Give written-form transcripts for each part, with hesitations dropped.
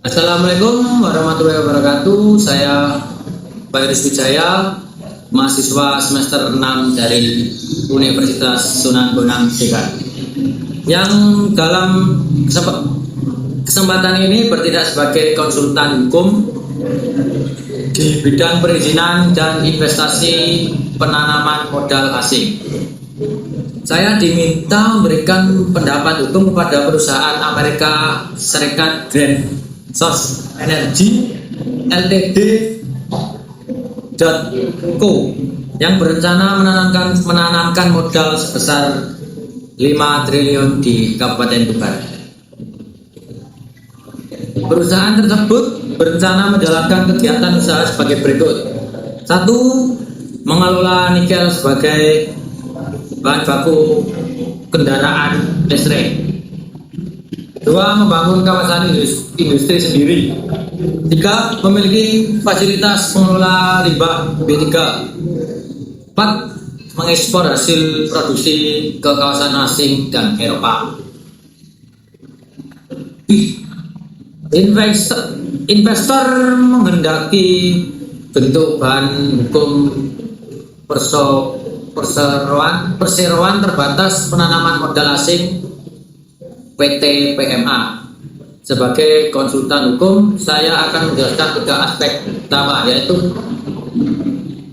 Assalamualaikum warahmatullahi wabarakatuh. Saya Pak Rizky Jaya, mahasiswa semester 6 dari Universitas Sunan Bonang Sikat, yang dalam kesempatan ini bertindak sebagai konsultan hukum di bidang perizinan dan investasi penanaman modal asing. Saya diminta memberikan pendapat hukum kepada perusahaan Amerika Serikat Grand Source Energy Ltd. Co. yang berencana menanamkan modal sebesar 5 triliun di Kabupaten Tuban. Perusahaan tersebut berencana menjalankan kegiatan usaha sebagai berikut. 1. Mengelola nikel sebagai bahan baku kendaraan listrik. 2. Membangun kawasan industri sendiri. 3. Memiliki fasilitas pengelola limbah B3. 4. Mengekspor hasil produksi ke kawasan asing dan Eropa. Investor menghendaki bentuk bahan hukum perseroan terbatas penanaman modal asing PT PMA. Sebagai konsultan hukum, saya akan menjelaskan 3 aspek utama, yaitu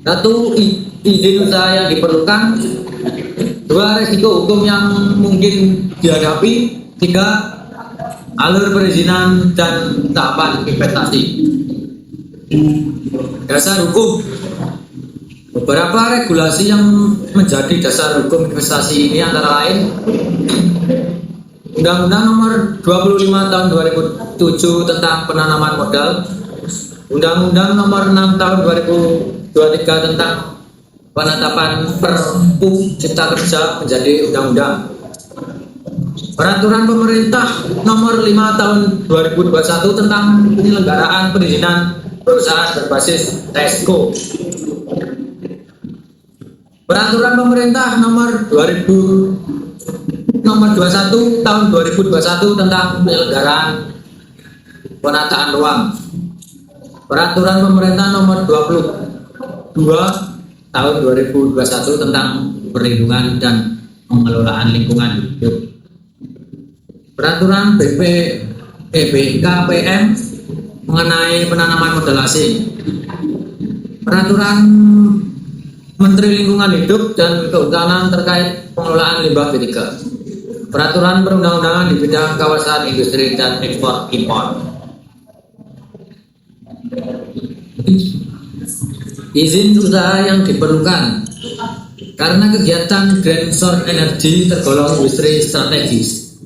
1. Izin usaha yang diperlukan. 2. Resiko hukum yang mungkin dihadapi. 3. Alur perizinan dan tahapan investasi. Dasar hukum. Beberapa regulasi yang menjadi dasar hukum investasi ini antara lain Undang-Undang Nomor 25 Tahun 2007 tentang penanaman modal, Undang-Undang Nomor 6 Tahun 2023 tentang penetapan Perpu Cipta Kerja menjadi undang-undang, Peraturan Pemerintah Nomor 5 Tahun 2021 tentang penyelenggaraan perizinan perusahaan berbasis TESCO, Peraturan Pemerintah Nomor 21 Tahun 2021 tentang penyelenggaraan penataan ruang, Peraturan Pemerintah Nomor 22 Tahun 2021 tentang perlindungan dan pengelolaan lingkungan hidup, Peraturan BKPM mengenai penanaman modal asing, Peraturan Menteri Lingkungan Hidup dan Kehutanan terkait pengelolaan limbah B3, Peraturan Perundang-undangan di bidang kawasan industri dan ekspor impor. Izin usaha yang diperlukan karena kegiatan Grand Source Energy tergolong industri strategis,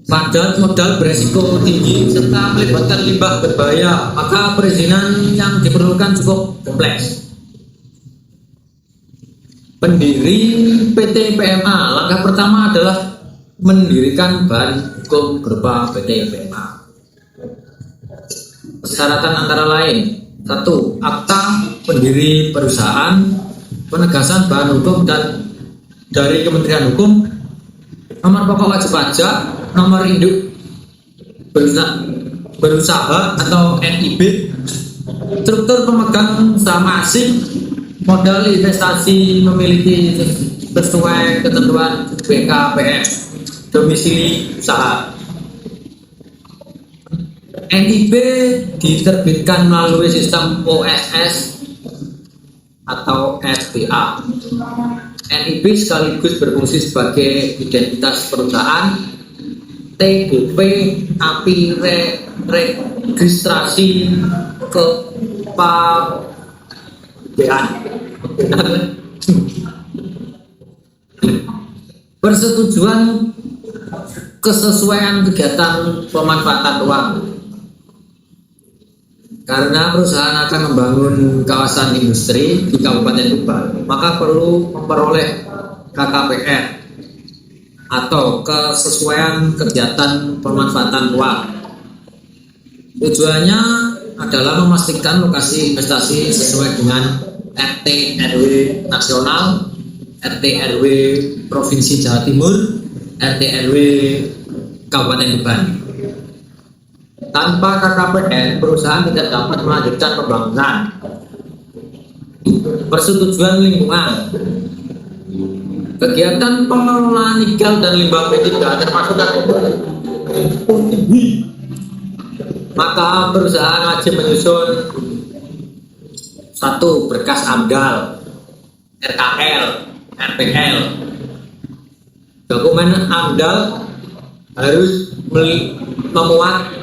padat modal beresiko tinggi serta melibatkan limbah berbahaya, maka perizinan yang diperlukan cukup kompleks. Pendiri PT PMA, langkah pertama adalah mendirikan badan hukum berupa PT PMA. Persyaratan antara lain: 1. Akta pendiri perusahaan, penegasan bahan hukum dan dari Kementerian Hukum, nomor pokok wajib pajak, nomor induk berusaha atau NIB, struktur pemegang saham asing, modal investasi memiliki sesuai ketentuan BKPM, domisili usaha. NIB diterbitkan melalui sistem OSS atau SPA. NIB sekaligus berfungsi sebagai identitas perusahaan, TGP, API registrasi kepabean, persetujuan kesesuaian kegiatan pemanfaatan ruang. Karena perusahaan akan membangun kawasan industri di Kabupaten Tuban, maka perlu memperoleh KKPR atau kesesuaian kegiatan pemanfaatan ruang. Tujuannya adalah memastikan lokasi investasi sesuai dengan RT RW nasional, RT RW Provinsi Jawa Timur, RT RW Kabupaten Tuban. Tanpa KKPN, perusahaan tidak dapat melanjutkan pembangunan. Persetujuan lingkungan. Kegiatan pengelolaan nikel dan limbah P3 termasuk tinggi. Maka perusahaan wajib menyusun 1. Berkas AMDAL, RKL, RPL. Dokumen AMDAL harus memuat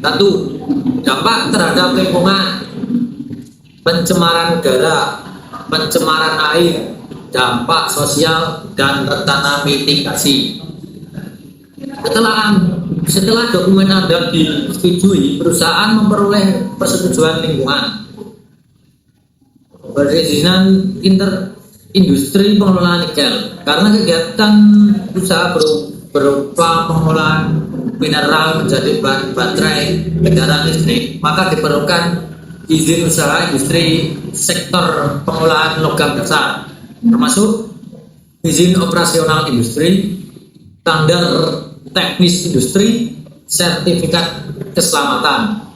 1. Dampak terhadap lingkungan, pencemaran udara, pencemaran air, dampak sosial, dan rencana mitigasi. Setelah dokumen AMDAL disetujui, perusahaan memperoleh persetujuan lingkungan. Perizinan industri pengelolaan nikel. Karena kegiatan usaha berupa pengolahan mineral menjadi baterai kendaraan listrik, maka diperlukan izin usaha industri sektor pengolahan logam dasar, termasuk izin operasional industri, standar teknis industri, sertifikat keselamatan.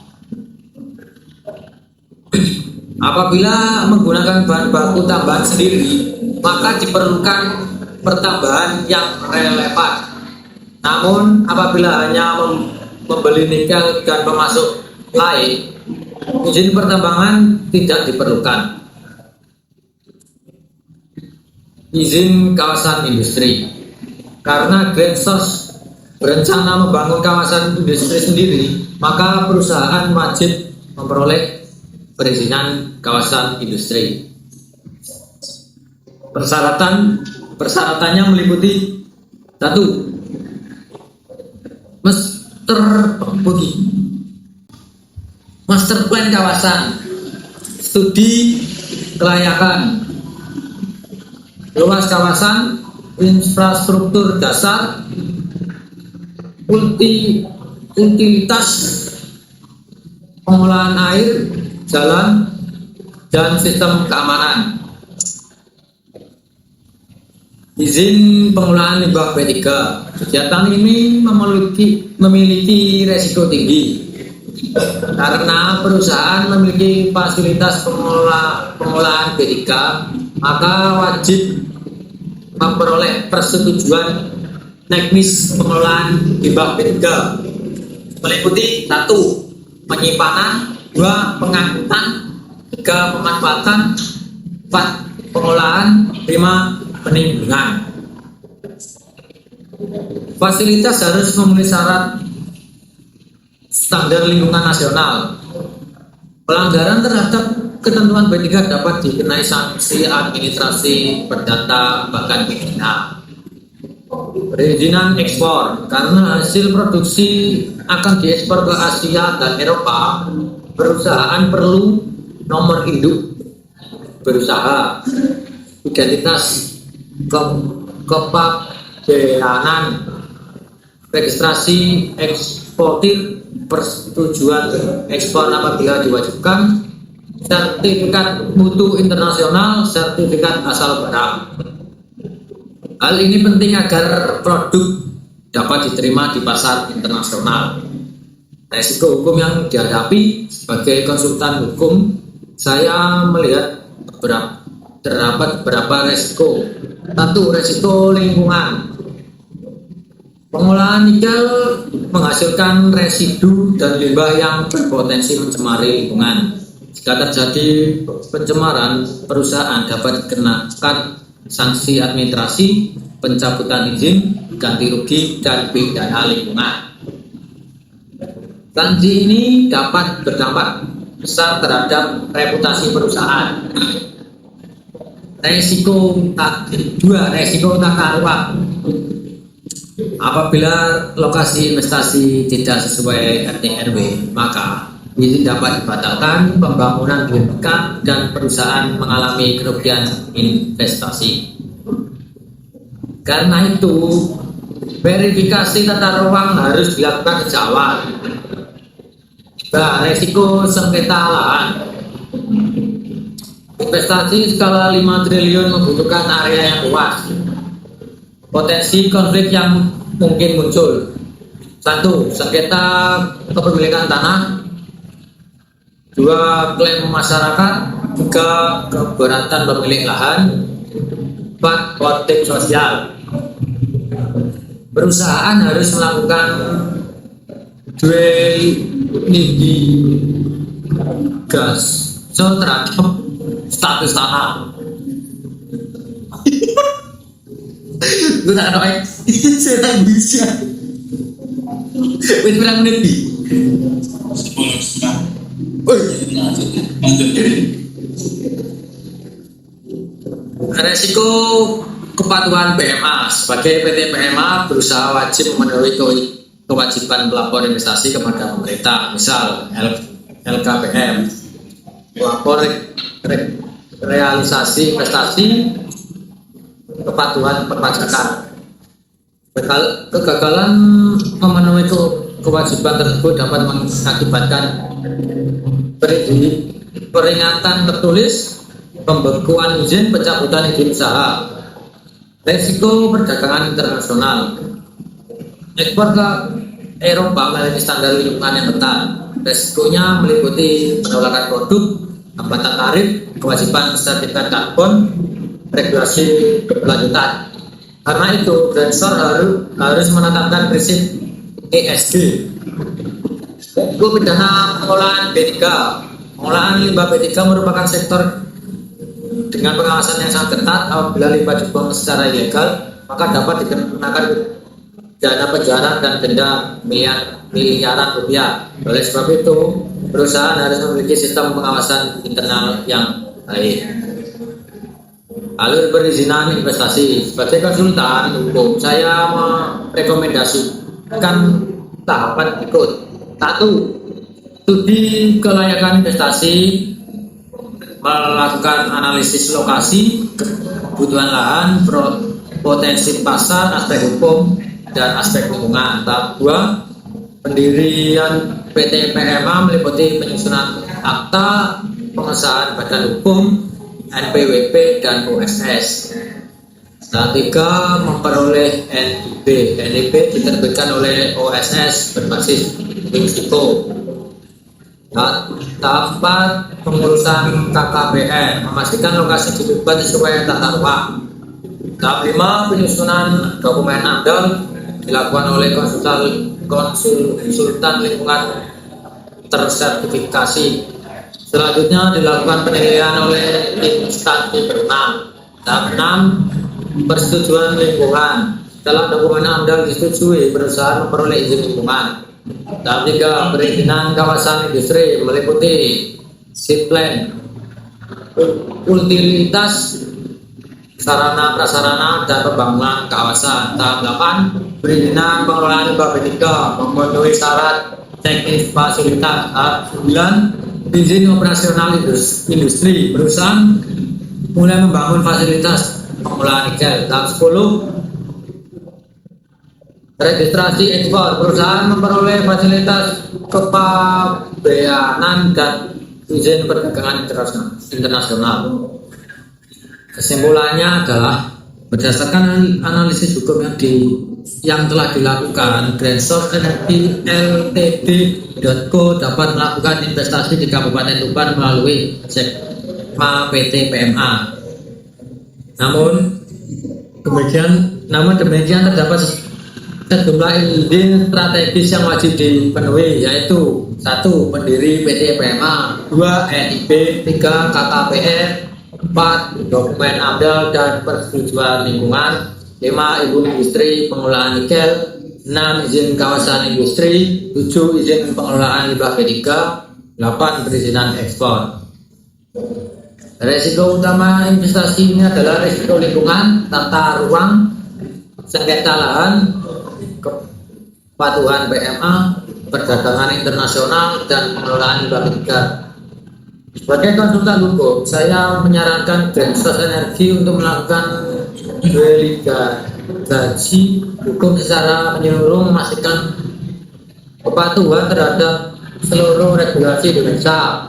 Apabila menggunakan bahan baku tambahan sendiri, maka diperlukan pertambahan yang relevan. Namun apabila hanya membeli nikel dan pemasok lain, izin pertambangan tidak diperlukan. Izin kawasan industri. Karena Greensource berencana membangun kawasan industri sendiri, maka perusahaan wajib memperoleh perizinan kawasan industri. Persyaratannya meliputi 1. Master plan kawasan, studi kelayakan, luas kawasan, infrastruktur dasar, utilitas pengolahan air, jalan, dan sistem keamanan. Izin pengolahan limbah P3. Kegiatan ini memiliki resiko tinggi karena perusahaan memiliki fasilitas pengolahan P3, maka wajib memperoleh persetujuan teknis pengolahan limbah P3 meliputi 1. Penyimpanan, 2. Pengangkutan, 3. Pemanfaatan, 4. Pengolahan, 5. Penimbunan. Fasilitas harus memenuhi syarat standar lingkungan nasional. Pelanggaran terhadap ketentuan B3 dapat dikenai sanksi administrasi, perdata, bahkan pidana. Perizinan ekspor. Karena hasil produksi akan diekspor ke Asia dan Eropa, perusahaan perlu nomor induk berusaha, identitas kepabeanan, registrasi eksportir, persetujuan ekspor apabila diwajibkan, sertifikat mutu internasional, sertifikat asal barang. Hal ini penting agar produk dapat diterima di pasar internasional. Resiko hukum yang dihadapi. Sebagai konsultan hukum, saya melihat terdapat beberapa resiko. 1. Resiko lingkungan. Pengolahan nikel menghasilkan residu dan limbah yang berpotensi mencemari lingkungan. Jika terjadi pencemaran, perusahaan dapat dikenakan sanksi administrasi, pencabutan izin, ganti rugi, dan pidana lingkungan. Sanksi ini dapat berdampak besar terhadap reputasi perusahaan. Resiko 2. Resiko tata ruang. Apabila lokasi investasi tidak sesuai RT RW, maka izin dapat dibatalkan, pembangunan dihentikan, dan perusahaan mengalami kerugian investasi. Karena itu, verifikasi tata ruang harus dilakukan sejak awal. Resiko sengketa lahan. Investasi skala 5 triliun membutuhkan area yang luas. Potensi konflik yang mungkin muncul. 1. Sengketa kepemilikan tanah. 2. Klaim masyarakat. 3. Keberatan pemilik lahan. 4. Motif sosial. Perusahaan harus melakukan gas terhadap status tanah. Gue tak tahu, saya tak bisa. Berapa menit bi? 10 resiko kepatuhan PMA. Sebagai PT PMA berusaha wajib memenuhi kewajiban pelapor investasi kepada pemerintah, misal LKPM, pelapor realisasi investasi, kepatuhan perpajakan. Kegagalan memenuhi kewajiban tersebut dapat mengakibatkan peringatan tertulis, pembekuan izin, pencabutan izin usaha. Resiko perdagangan internasional. Ekspor ke Eropa memiliki standar lingkungan yang ketat. Resikonya meliputi penolakan produk, hambatan tarif, kewajiban sertifikat karbon, regulasi berkelanjutan. Karena itu, Grensor harus menetapkan prinsip ESG. Hukum pidana pengolahan B3. Pengolahan limbah B3 merupakan sektor dengan pengawasan yang sangat ketat. Apabila limbah dibuang secara ilegal, maka dapat dikenakan dana penjara dan denda miliaran rupiah. Oleh sebab itu, perusahaan harus memiliki sistem pengawasan internal yang baik. Alur perizinan investasi. Sebagai konsultan hukum, saya merekomendasikan tahapan berikut. 1. Studi kelayakan investasi, melakukan analisis lokasi, kebutuhan lahan, potensi pasar, aspek hukum, dan aspek lingkungan. Tahap 2. Pendirian PT PMA meliputi penyusunan akta, pengesahan badan hukum, NPWP dan OSS. Tahap 3. Memperoleh NIB. NIB diterbitkan oleh OSS berbasis risiko. Tahap 4. Pengurusan KKPN, memastikan lokasi dibuat sesuai tata ruang. Tahap 5. Penyusunan dokumen AMDAL dilakukan oleh konsultan lingkungan tersertifikasi. Selanjutnya dilakukan penilaian oleh instansi berwenang. Tahap 6. Persetujuan lingkungan. Setelah dokumen AMDAL disetujui, perusahaan memperoleh izin lingkungan. Tahap 3. Perizinan kawasan industri meliputi site plan, utilitas, sarana prasarana, dan pembangunan kawasan. Tahap 8. Perizinan pengelolaan limbah B3 memenuhi syarat teknis fasilitas. Tahap 9. Izin operasional industri, perusahaan mulai membangun fasilitas pengolahan nikel. Tahap 10. Registrasi ekspor, perusahaan memperoleh fasilitas kepabeanan dan izin perdagangan internasional. Kesimpulannya adalah berdasarkan analisis hukum yang telah dilakukan, Grensor Energy Ltd.co dapat melakukan investasi di Kabupaten Tuban melalui SEKMA PT PMA. Namun demikian terdapat sejumlah izin strategis yang wajib dipenuhi, yaitu 1. Pendiri PT PMA, 2. NIB, 3. KKPN, 4. Dokumen AMDAL dan persetujuan lingkungan, 5. Izin industri pengolahan nikel, 6. Izin kawasan industri, 7. Izin pengelolaan limbah B3, 8. Perizinan ekspor. Resiko utama investasi ini adalah resiko lingkungan, tata ruang, sengketa lahan, kepatuhan PMA, perdagangan internasional, dan pengelolaan limbah B3. Sebagai konsultan hukum, saya menyarankan Grensor Energy untuk melakukan delegasi hukum secara menyeluruh, memastikan kepatuhan terhadap seluruh regulasi Indonesia,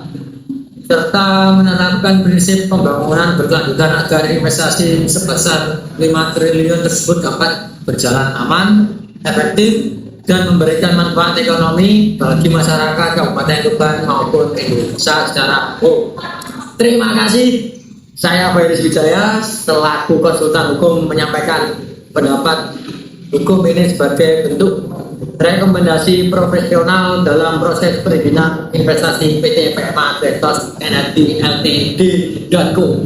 serta menetapkan prinsip pembangunan berkelanjutan agar investasi sebesar 5 triliun tersebut dapat berjalan aman, efektif, dan memberikan manfaat ekonomi bagi masyarakat Kabupaten Tuban maupun Indonesia secara umum. Terima kasih. Saya Faris Wijaya selaku konsultan hukum menyampaikan pendapat hukum ini sebagai bentuk rekomendasi profesional dalam proses perizinan investasi PT PMA Gresos Energi Ltd dan Co.